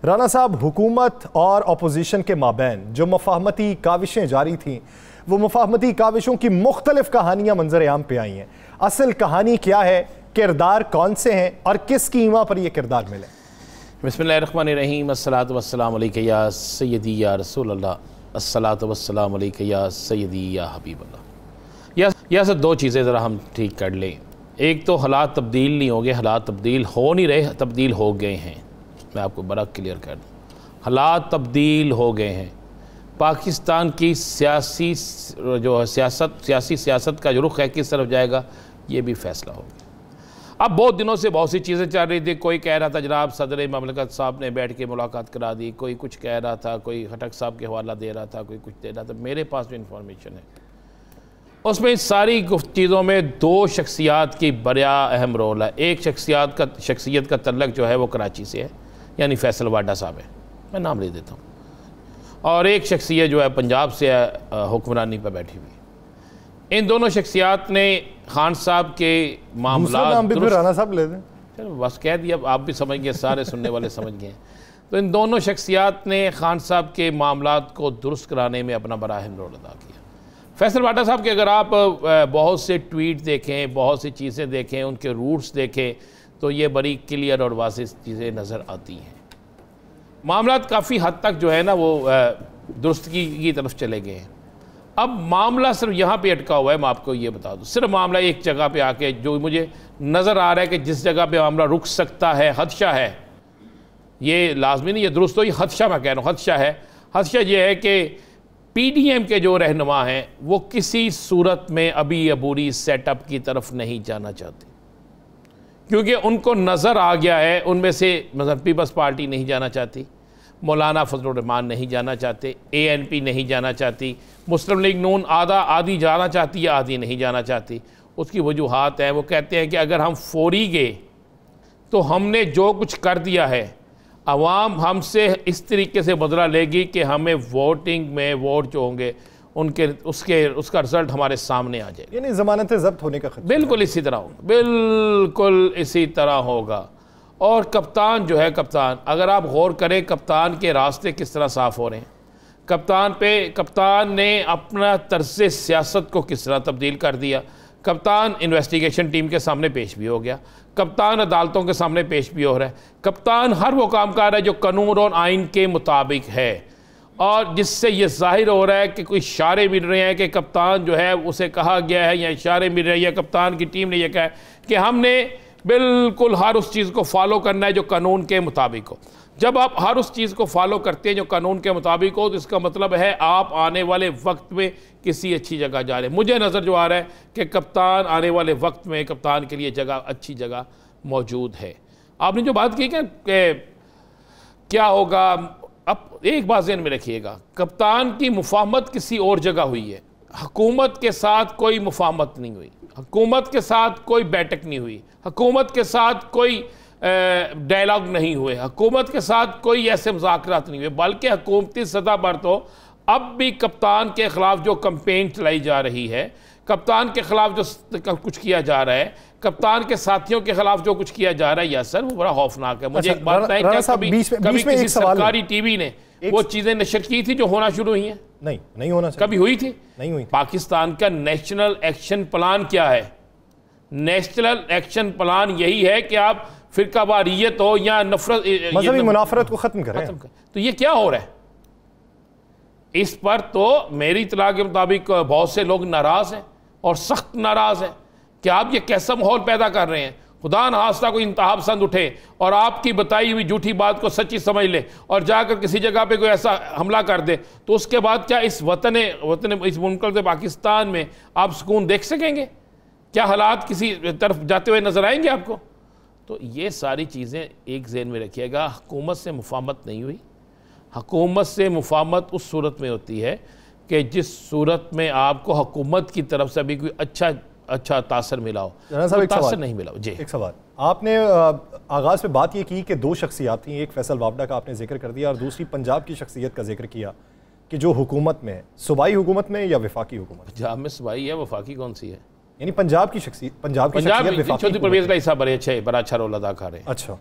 राना साहब, हुकूमत और अपोजिशन के माबैन जो मफाहमती काविशें जारी थीं, वो मफाहमती काविशों की मुख्तलिफ कहानियाँ मंजर आम पे आई हैं। असल कहानी क्या है, किरदार कौन से हैं और किस कीमा पर यह किरदार मिले? बिस्मिल्लाहिर्रहमानिर्रहीम, अस्सलातु वस्सलामु अलैका या सय्यदी या रसूल अल्लाह, अस्सलातु वस्सलामु अलैका या सय्यदी या हबीब अल्लाह। या सर दो चीज़ें ज़रा हम ठीक कर लें। एक तो हालात तब्दील नहीं हो गए, हालात तब्दील हो नहीं रहे, तब्दील हो गए हैं। मैं आपको बड़ा क्लियर कर दूँ, हालात तब्दील हो गए हैं। पाकिस्तान की सियासी सियासत का जो रुख है किस तरफ जाएगा, ये भी फैसला हो गया। अब बहुत दिनों से बहुत सी चीज़ें चल रही थी। कोई कह रहा था जनाब सदर ममलकत साहब ने बैठ के मुलाकात करा दी, कोई कुछ कह रहा था, कोई खटक साहब के हवाला दे रहा था, कोई कुछ दे रहा था। मेरे पास जो इन्फॉर्मेशन है उसमें सारी चीज़ों में दो शख्सियात की बड़ा अहम रोल है। एक शख्सियत का तल्लक जो है वो कराची से है, यानी फैसल वाडा साहब है, मैं नाम ले देता हूँ। और एक शख्सियत जो है पंजाब से हुक्मरानी पर बैठी हुई। इन दोनों शख्सियात ने खान साहब के मामला राना साहब ले दें, चलो बस कह दिया, आप भी समझ गए, सारे सुनने वाले समझ गए। तो इन दोनों शख्सियात ने खान साहब के मामलात को दुरुस्त कराने में अपना बड़ा अहम रोल अदा किया। फैसल वाडा साहब के अगर आप बहुत से ट्वीट देखें, बहुत सी चीज़ें देखें, उनके रूट्स देखें, तो ये बड़ी क्लियर और वाज़ेह चीज़ें नज़र आती हैं। मामलात काफ़ी हद तक जो है ना वो दुरुस्तगी की तरफ चले गए हैं। अब मामला सिर्फ यहाँ पे अटका हुआ है। मैं आपको ये बता दूँ, सिर्फ मामला एक जगह पे आके जो मुझे नज़र आ रहा है कि जिस जगह पे मामला रुक सकता है, खदशा है, ये लाजमी नहीं, ये दुरुस्त हो, ये खदशा मैं कह रहा हूँ, खदशा है। खदशा ये है कि पीडीएम के जो रहनुमा हैं वो किसी सूरत में अभी अबूरी सेटअप की तरफ नहीं जाना चाहते, क्योंकि उनको नज़र आ गया है, उनमें से मतलब पीपल्स पार्टी नहीं जाना चाहती, मौलाना फजलुर रहमान नहीं जाना चाहते, एएनपी नहीं जाना चाहती, मुस्लिम लीग नून आधी जाना चाहती है, आधी नहीं जाना चाहती। उसकी वजूहात है, वो कहते हैं कि अगर हम फौरी गए तो हमने जो कुछ कर दिया है अवाम हमसे इस तरीके से बदला लेगी कि हमें वोटिंग में वोट जो होंगे उसका रिजल्ट हमारे सामने आ जाएगा, यानी ज़मानतें ज़ब्त होने का खतरा। बिल्कुल इसी तरह होगा, बिल्कुल इसी तरह होगा। और कप्तान जो है, कप्तान अगर आप गौर करें कप्तान के रास्ते किस तरह साफ़ हो रहे हैं, कप्तान ने अपना तर्ज़ सियासत को किस तरह तब्दील कर दिया। कप्तान इन्वेस्टिगेशन टीम के सामने पेश भी हो गया, कप्तान अदालतों के सामने पेश भी हो रहा है, कप्तान हर वो काम कर रहा है जो कानून और आइन के मुताबिक है। और जिससे ये जाहिर हो रहा है कि कोई इशारे मिल रहे हैं कि कप्तान जो है उसे कहा गया है, या इशारे मिल रहे हैं या कप्तान की टीम ने यह कहा है कि हमने बिल्कुल हर उस चीज़ को फॉलो करना है जो कानून के मुताबिक हो। जब आप हर उस चीज़ को फॉलो करते हैं जो कानून के मुताबिक हो, तो इसका मतलब है आप आने वाले वक्त में किसी अच्छी जगह जा रहे हैं। मुझे नज़र जो आ रहा है कि कप्तान आने वाले वक्त में कप्तान के लिए जगह, अच्छी जगह मौजूद है। आपने जो बात की कि क्या होगा, अब एक बात ज़हन में रखिएगा, कप्तान की मुफाहमत किसी और जगह हुई है, हुकूमत के साथ कोई मुफाहमत नहीं हुई, हुकूमत के साथ कोई बैठक नहीं हुई, हुकूमत के साथ कोई डायलॉग नहीं हुए, हुकूमत के साथ कोई ऐसे मुज़ाकरात नहीं हुए, बल्कि हुकूमती सतह पर तो अब भी कप्तान के ख़िलाफ़ जो कंपेन चलाई जा रही है, कप्तान के ख़िलाफ़ जो कुछ किया जा रहा है, कप्तान के साथियों के ख़िलाफ़ जो कुछ किया जा रहा है, यस सर, वो बड़ा खौफनाक है। मुझे एक बात बताएं, क्या कभी किसी सरकारी टीवी ने वो चीज़ें नशर की थी जो होना शुरू हुई हैं? नहीं होना चाहिए। कभी हुई थी? नहीं हुई। पाकिस्तान का नेशनल एक्शन प्लान क्या है? नेशनल एक्शन प्लान यही है कि आप फिरकावारियत हो या नफरत, मज़हबी मुनाफरत को ख़त्म करें। तो ये क्या हो रहा है? इस पर तो मेरी इत्तला के मुताबिक बहुत से लोग नाराज़ हैं और सख्त नाराज़ हैं कि आप ये कैसा माहौल पैदा कर रहे हैं। खुदा न खास्ता कोई इंतहा पसंद उठे और आपकी बताई हुई झूठी बात को सच्ची समझ ले और जाकर किसी जगह पे कोई ऐसा हमला कर दे, तो उसके बाद क्या इस इस मुल्क पाकिस्तान में आप सुकून देख सकेंगे? क्या हालात किसी तरफ जाते हुए नजर आएंगे आपको? तो ये सारी चीज़ें एक ज़हन में रखिएगा। हुकूमत से मुफाहमत नहीं हुई। हुकूमत से मुफाहमत उस सूरत में होती है कि जिस सूरत में आपको हुकूमत की तरफ से अभी कोई अच्छा तासर मिला हो। तासर नहीं मिला हो। जी, एक सवाल, आपने आगाज़ में बात ये की कि दो शख्सियात थी, एक फैसल वावडा का आपने जिक्र कर दिया और दूसरी पंजाब की शख्सियत का जिक्र किया कि जो हुकूमत में है, सूबाई हुकूमत में या वफाकी हुकूमत? पंजाब में सूबाई है, वफाकी कौन सी है? यानी पंजाब की शख्सियत चौधरी परवेज़ भाई साहब बड़ा अच्छा रोल अदा कर रहे हैं। अच्छा,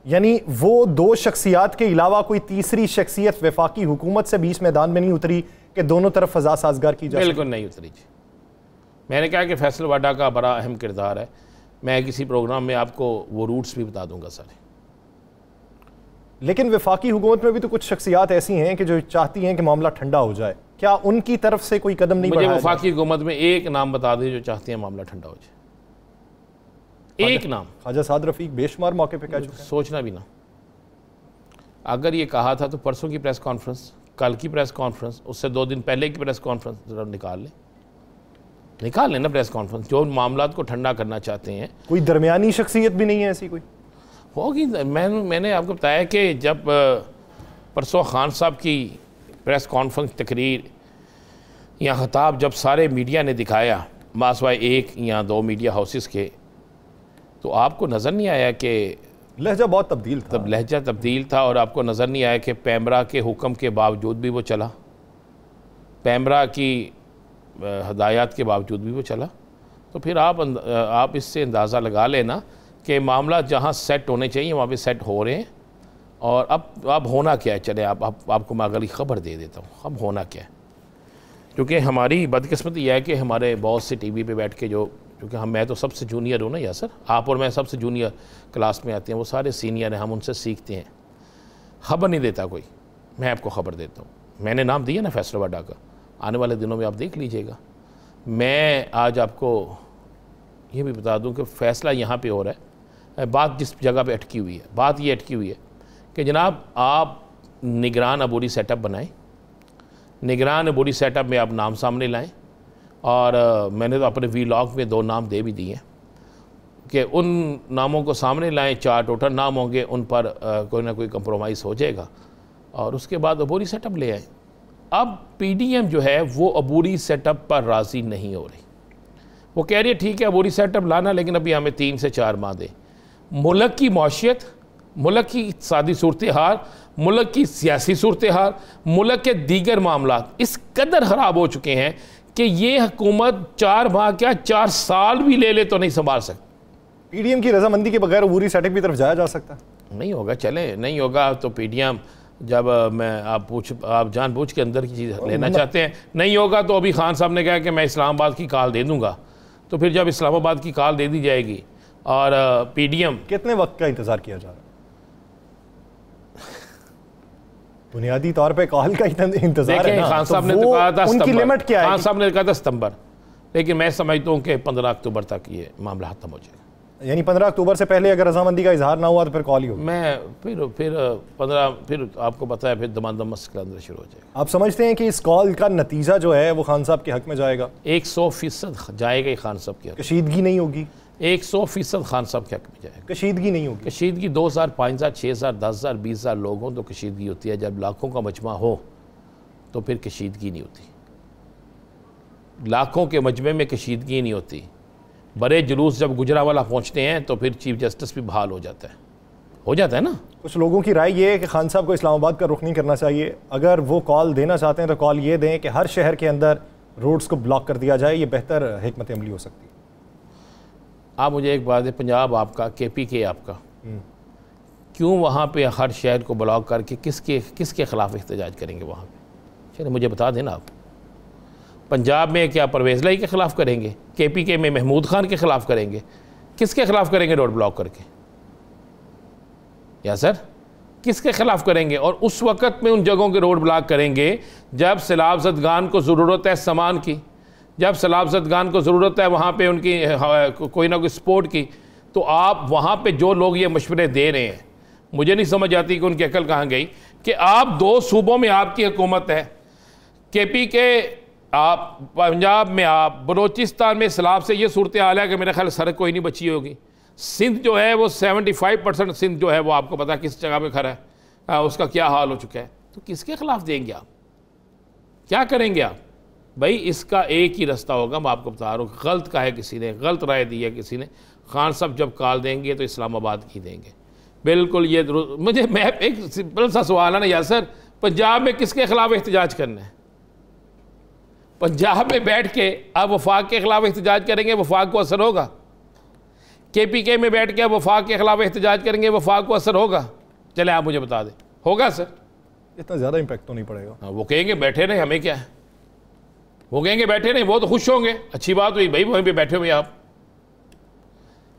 यानी वो दो शख्सियात के अलावा कोई तीसरी शख्सियत वफाकी हुकूमत से बीच मैदान में नहीं उतरी कि दोनों तरफ फजा साजगार की जाए? बिल्कुल नहीं उतरी जी। मैंने कहा कि फैसल वाडा का बड़ा अहम किरदार है। मैं किसी प्रोग्राम में आपको वो रूट्स भी बता दूंगा सारे। लेकिन वफाकी हुकूमत में भी तो कुछ शख्सियात ऐसी हैं कि जो चाहती हैं कि मामला ठंडा हो जाए। क्या उनकी तरफ से कोई कदम नहीं? मुझे वफाकी हुकूमत में एक नाम बता दें जो चाहती है मामला ठंडा हो जाए। एक नाम। ख्वाजा साद रफीक बेशुमार मौके पे कह चुके हैं। सोचना भी ना, अगर ये कहा था तो परसों की प्रेस कॉन्फ्रेंस, कल की प्रेस कॉन्फ्रेंस, उससे 2 दिन पहले की प्रेस कॉन्फ्रेंस जरा निकाल लें ना प्रेस कॉन्फ्रेंस। जो मामला को ठंडा करना चाहते हैं, कोई दरमियानी शख्सियत भी नहीं है ऐसी कोई होगी? मैंने आपको बताया कि जब परसों खान साहब की प्रेस कॉन्फ्रेंस तकरीर या खिताब जब सारे मीडिया ने दिखाया, मासवाए 1 या 2 मीडिया हाउसेस के, तो आपको नज़र नहीं आया कि लहजा बहुत तब्दील था? तब लहजा तब्दील था। और आपको नज़र नहीं आया कि पैमरा के हुक्म के बावजूद भी वो चला, पैमरा की हदायत के बावजूद भी वो चला। तो फिर आप इससे अंदाज़ा लगा लेना कि मामला जहाँ सेट होने चाहिए वहाँ पे सेट हो रहे हैं। और अब होना क्या है, चले आपको मैं अगली ख़बर दे देता हूँ अब होना क्या है। क्योंकि हमारी बदकिस्मती यह है कि हमारे बहुत से टीवी पे बैठ के क्योंकि मैं तो सबसे जूनियर हूँ ना यार सर, आप और मैं सबसे जूनियर क्लास में आते हैं, वो सारे सीनियर हैं, हम उनसे सीखते हैं। ख़बर नहीं देता कोई, मैं आपको ख़बर देता हूँ। मैंने नाम दिया ना फैसल वाडा का, आने वाले दिनों में आप देख लीजिएगा। मैं आज आपको ये भी बता दूं कि फ़ैसला यहाँ पे हो रहा है। बात जिस जगह पे अटकी हुई है, बात ये अटकी हुई है कि जनाब आप निगरान अबूरी सेटअप बनाएं, निगरान अबूरी सेटअप में आप नाम सामने लाएं। और मैंने तो अपने वीलॉग में 2 नाम दे भी दिए हैं कि उन नामों को सामने लाएं। 4 टोटल नाम होंगे, उन पर कोई ना कोई कंप्रोमाइज़ हो जाएगा और उसके बाद अबूरी सेटअप ले आएँ। अब पीडीएम जो है वो अबूरी सेटअप पर राज़ी नहीं हो रही। वो कह रही है ठीक है अबूरी सेटअप लाना, लेकिन अभी हमें 3 से 4 माह दे। मुल्क की मौशियत, मुल्क की इक़्तिसादी सूरत हाल, मुल्क की सियासी सूरत हाल, मुल्क के दीगर मामला इस कदर ख़राब हो चुके हैं कि ये हुकूमत 4 माह क्या 4 साल भी ले तो नहीं संभाल सकती। पीडीएम की रजामंदी के बगैर अबूरी सेटअप की तरफ जाया जा सकता नहीं होगा। चले नहीं होगा तो पीडीएम जब आप जानबूझ के अंदर की चीज़ लेना चाहते हैं, नहीं होगा तो अभी खान साहब ने कहा कि मैं इस्लामाबाद की कॉल दे दूंगा। तो फिर जब इस्लामाबाद की कॉल दे दी जाएगी और पीडीएम, कितने वक्त का इंतजार किया जा रहा है? बुनियादी तौर पे कॉल का इंतजार है ना? खान साहब ने तो कहा था उनकी लिमिट क्या है? खान साहब ने कहा था सितंबर, लेकिन मैं समझता हूँ कि 15 अक्टूबर तक ये मामला खत्म हो जाएगा। यानी 15 अक्टूबर से पहले अगर रजामंदी का इजहार ना हुआ तो फिर कॉल ही होगी। फिर आपको पता है फिर दमादम मसला अंदर शुरू हो जाएगा। आप समझते हैं कि इस कॉल का नतीजा जो है वो खान साहब के हक में जाएगा? 100% जाएगा। खान साहब के कशीदगी नहीं होगी? 100% खान साहब के हक में जाएगा। कशीदगी नहीं होगी? कशीदगी 2000, 5000, 6000, 10000, 20000 लोग हों तो कशीदगी होती है। जब लाखों का मजमा हो तो फिर कशीदगी नहीं होती। लाखों के मजमे में कशीदगी नहीं होती। बड़े जुलूस जब गुजरावाला पहुंचते हैं तो फिर चीफ जस्टिस भी बहाल हो जाता है ना। कुछ लोगों की राय ये है कि खान साहब को इस्लामाबाद का रुख नहीं करना चाहिए। अगर वो कॉल देना चाहते हैं तो कॉल ये दें कि हर शहर के अंदर रोड्स को ब्लॉक कर दिया जाए। ये बेहतर हिकमत अमली हो सकती है। आप मुझे एक बात है, पंजाब आपका, KPK आपका, क्यों वहाँ पे हर शहर को ब्लॉक करके किसके खिलाफ एहतजाज करेंगे वहाँ पे? चलिए मुझे बता देना आप। पंजाब में क्या परवेज़ लाई के ख़िलाफ़ करेंगे? KPK में महमूद खान के ख़िलाफ़ करेंगे? किसके ख़िलाफ़ करेंगे रोड ब्लॉक करके? या सर किसके ख़िलाफ़ करेंगे? और उस वक़्त में उन जगहों के रोड ब्लॉक करेंगे जब सैलाब ज़दगान को ज़रूरत है सामान की, जब सैलाब ज़दगान को ज़रूरत है वहाँ पे उनकी कोई ना कोई सपोर्ट की। तो आप वहाँ पे जो लोग ये मशवरे दे रहे हैं, मुझे नहीं समझ आती कि उनकी अकल कहाँ गई कि आप 2 सूबों में आपकी हुकूमत है। KPK आप पंजाब में, आप बलोचिस्तान में सैलाब से ये सूरत हाल है कि मेरा ख्याल सड़क कोई नहीं बची होगी। सिंध जो है वो 75% सिंध जो है वो आपको पता है किस जगह पे खड़ा है, उसका क्या हाल हो चुका है। तो किसके खिलाफ देंगे आप? क्या करेंगे आप? भाई इसका एक ही रास्ता होगा, मैं आपको बता रहा हूँ। गलत कहा है किसी ने, गलत राय दी है किसी ने। खान साहब जब कॉल देंगे तो इस्लामाबाद की देंगे, बिल्कुल। ये मैं एक सिंपल सा सवाल है ना यार सर, पंजाब में किसके खिलाफ एहतजाज करना है? पंजाब में बैठ के आप वफाक के खिलाफ एहतजाज करेंगे, वफाक को असर होगा? KPK में बैठ के वफाक के खिलाफ एहतजाज करेंगे, वफाक को असर होगा? चले आप मुझे बता दें, होगा सर? इतना ज़्यादा इम्पैक्ट तो नहीं पड़ेगा। वो कहेंगे बैठे रहे, हमें क्या है, वो कहेंगे बैठे रहे, वो तो खुश होंगे, अच्छी बात हुई भाई, वहीं पे बैठे हुए आप।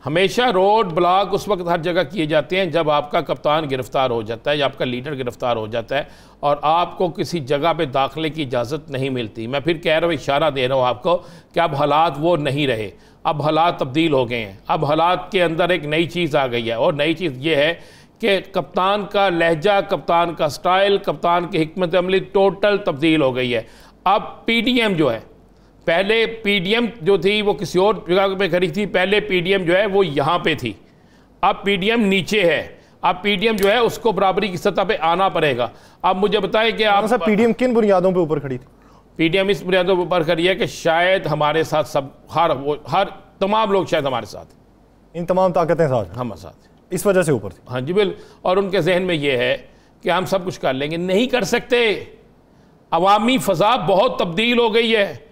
हमेशा रोड ब्लॉक उस वक्त हर जगह किए जाते हैं जब आपका कप्तान गिरफ्तार हो जाता है या आपका लीडर गिरफ्तार हो जाता है और आपको किसी जगह पे दाखिले की इजाज़त नहीं मिलती। मैं फिर कह रहा हूँ, इशारा दे रहा हूँ आपको कि अब हालात वो नहीं रहे, अब हालात तब्दील हो गए हैं। अब हालात के अंदर एक नई चीज़ आ गई है और नई चीज़ ये है कि कप्तान का लहजा, कप्तान का स्टाइल, कप्तान की हिकमत अमली टोटल तब्दील हो गई है। अब PDM जो है, पहले PDM जो थी वो किसी और जगह पे खड़ी थी, पहले PDM जो है वो यहाँ पे थी, अब PDM नीचे है। अब PDM जो है उसको बराबरी की सतह पे आना पड़ेगा। अब मुझे बताएं कि आप PDM किन बुनियादों पे ऊपर खड़ी थी? PDM इस बुनियादों पर ऊपर खड़ी है कि शायद हमारे साथ सब हर तमाम लोग शायद हमारे साथ, इन तमाम ताकतें साथ हमारे साथ, इस वजह से ऊपर थी। हाँ जी बिल, और उनके जहन में ये है कि हम सब कुछ कर लेंगे। नहीं कर सकते। अवामी फ़ज़ा बहुत तब्दील हो गई है।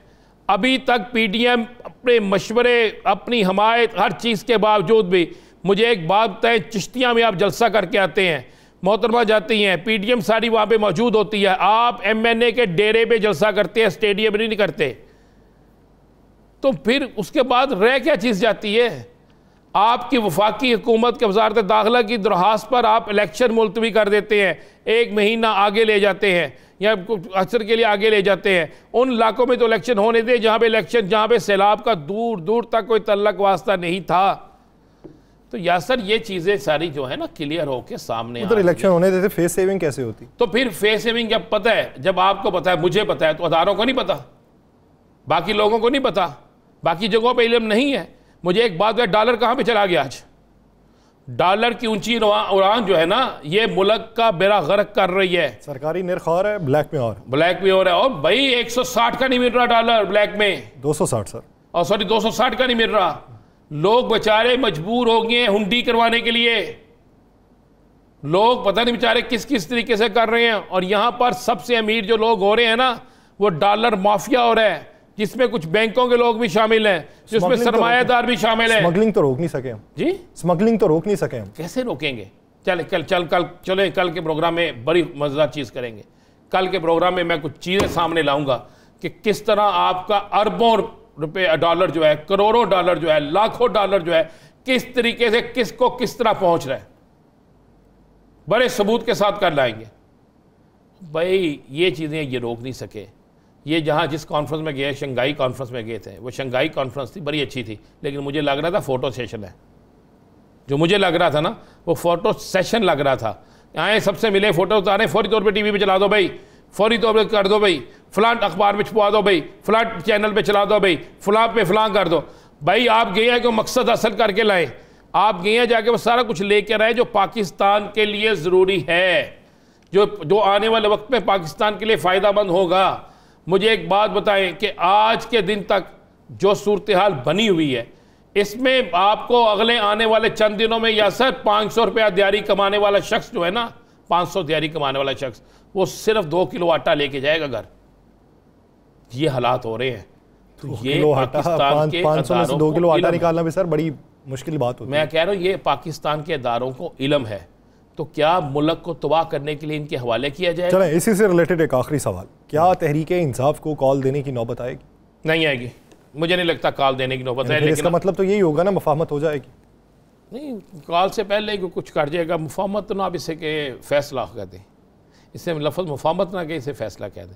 अभी तक PDM अपने मशवरे, अपनी हमायत, हर चीज़ के बावजूद भी, मुझे एक बात बताएं, चिश्तियाँ में आप जलसा करके आते हैं, मोहतरमा जाती हैं, PDM सारी वहाँ पे मौजूद होती है, आप MNA के डेरे पे जलसा करते हैं, स्टेडियम में नहीं करते, तो फिर उसके बाद रह क्या चीज़ जाती है? आपकी वफाकी हुकूमत के वजारत दाखिला की दरख्वास्त पर आप इलेक्शन मुलतवी कर देते हैं, 1 महीना आगे ले जाते हैं या अक्सर के लिए आगे ले जाते हैं। उन इलाकों में तो इलेक्शन होने दे जहाँ पे सैलाब का दूर दूर तक कोई तल्लक वास्ता नहीं था। तो यासर ये चीज़ें सारी जो है ना क्लियर होके सामने उधर इलेक्शन होने देते, फेस सेविंग कैसे होती? तो फिर फेस सेविंग जब पता है, जब आपको पता है, मुझे पता है, तो अदारों को नहीं पता, बाकी लोगों को नहीं पता, बाकी जगहों पर इल्म नहीं है। मुझे एक बात है, डॉलर कहाँ पे चला गया आज? डॉलर की ऊंची उड़ान जो है ना, ये मुल्क का बेड़ा गर्क कर रही है। सरकारी निर्ख और है, ब्लैक में और है। और भाई 160 का नहीं मिल रहा डॉलर, ब्लैक में 260 सर, और सॉरी 260 का नहीं मिल रहा। लोग बेचारे मजबूर हो गए हुंडी करवाने के लिए, लोग पता नहीं बेचारे किस किस तरीके से कर रहे हैं। और यहाँ पर सबसे अमीर जो लोग हो रहे हैं ना, वो डॉलर माफिया हो रहा है, जिसमें कुछ बैंकों के लोग भी शामिल हैं, जिसमें सरमायादार भी शामिल हैं। स्मगलिंग तो रोक नहीं सके हम जी, स्मगलिंग तो रोक नहीं सके हम। कैसे रोकेंगे? चले कल के प्रोग्राम में बड़ी मजेदार चीज़ करेंगे। कल के प्रोग्राम में मैं कुछ चीज़ें सामने लाऊंगा कि किस तरह आपका अरबों रुपए डॉलर जो है, करोड़ों डॉलर जो है, लाखों डॉलर जो है, किस तरीके से किसको किस तरह पहुंच रहा है, बड़े सबूत के साथ कर लाएंगे। भाई ये चीज़ें ये रोक नहीं सके। ये जहाँ जिस कॉन्फ्रेंस में गए, शंघाई कॉन्फ्रेंस में गए थे, वो शंघाई कॉन्फ्रेंस थी, बड़ी अच्छी थी, लेकिन मुझे लग रहा था फ़ोटो सेशन है। जो मुझे लग रहा था ना, वो फ़ोटो सेशन लग रहा था। आए सबसे मिले, फ़ोटो उतारे, फौरी तौर पे टीवी पे चला दो भाई, फौरी तौर पे कर दो भाई, फ़लाँ अखबार में छपवा दो भाई, फ़लाँ चैनल पे चला दो भाई, फ़लाँ पे फ़लाँ कर दो भाई। आप गए हैं कि मकसद हासिल करके लाए, आप गए हैं जाके वो सारा कुछ लेकर आए जो पाकिस्तान के लिए ज़रूरी है, जो आने वाले वक्त में पाकिस्तान के लिए फ़ायदेमंद होगा। मुझे एक बात बताएं कि आज के दिन तक जो सूरत हाल बनी हुई है, इसमें आपको अगले आने वाले चंद दिनों में या सर 500 रुपया दिहाड़ी कमाने वाला शख्स जो है ना, 500 दिहाड़ी कमाने वाला शख्स, वो सिर्फ 2 किलो आटा लेके जाएगा घर। ये हालात हो रहे हैं। तो ये पाकिस्तान के 500 में से 2 किलो आटा निकालना भी सर बड़ी मुश्किल बात होती है। मैं कह रहा हूँ ये पाकिस्तान के इदारों को इल्म है, तो क्या मुल्क को तबाह करने के लिए इनके हवाले किया जाए? चलें, इसी से रिलेटेड एक आखिरी सवाल, क्या तहरीक इंसाफ को कॉल देने की नौबत आएगी? नहीं आएगी, मुझे नहीं लगता कॉल देने की नौबत है। लेकिन इसका मतलब तो यही होगा ना, मुफाहमत हो जाएगी। नहीं, कॉल से पहले कुछ कर जाएगा। मुफाहमत तो ना आप इसे के फैसला कह दें, इससे लफ्ज़ मुफाहमत ना कि इसे फैसला कह दें।